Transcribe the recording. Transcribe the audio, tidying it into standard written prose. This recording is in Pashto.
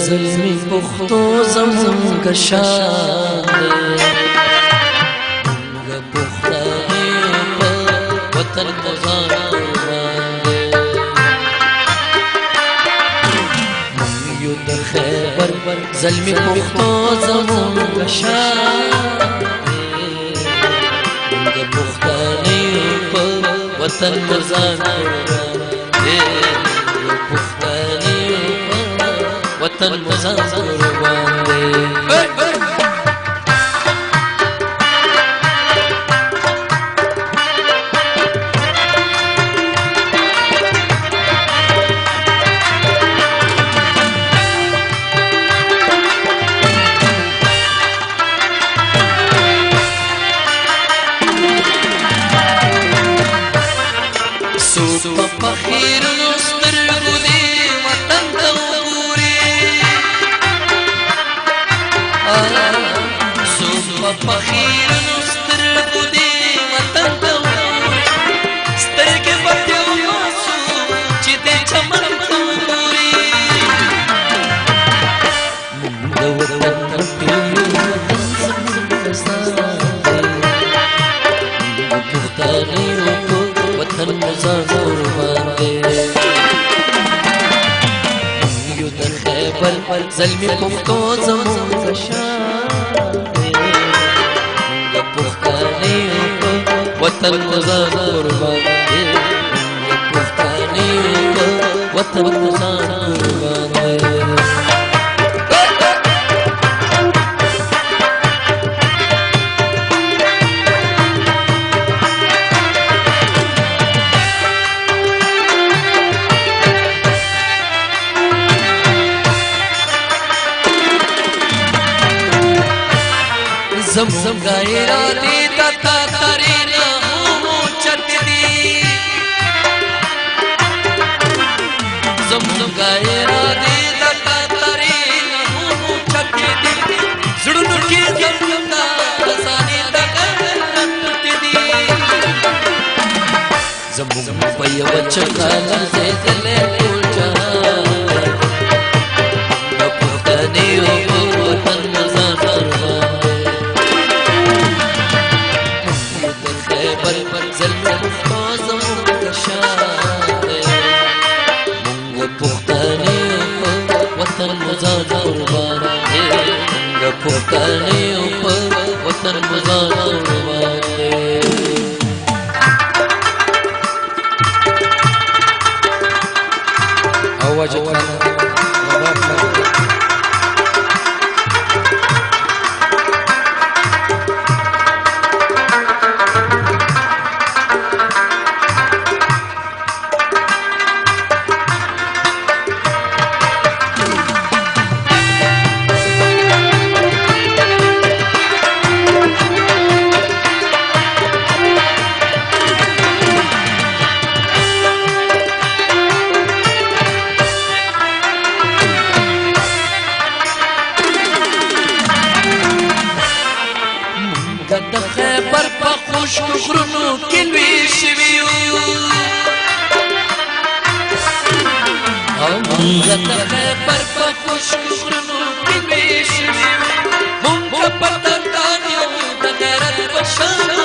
زلمی پختو زمونږ شان دی مونږ پښتانه په وطن مزار قربان دی مونږ یو د خیبر زلمی پختو زمونږ شان دی مونږ پښتانه په وطن مزار قربان دی وطن مزار قربان دی سوپ فخیر نستر بودی وطن فخیر نستر بودی وطن دوري سترګې بټو ماسو چې دې چمن توري د وطن پیو پښتانه وطن مزار قربان دی یو د خیبر زلمی پښتو زمونږ شان وطن مزار قربان دی پښتانه وطن مزار قربان دی زمونږ ارادې تا ترې نه اوچت دي زمونږ ارادې تا ترې نه اوچت دي زړونو کې زمونږ خزانې د غیرت دي زمونږ په یوه چکه لړزېدلی ټول جهان د پښتنې وطن مزار قربان زلمی پختو زمونږ شان دی مونږ پښتانه وطن مزار قربان دی مونږ پښتانه وطن مزار قربان دی اواز د خیبر په خوشو غرونو کې لوی شوي یو موږ د خیبر په خوشو غرونو کې لوی شوي یو موږ پتنګان یو د غیرت په شان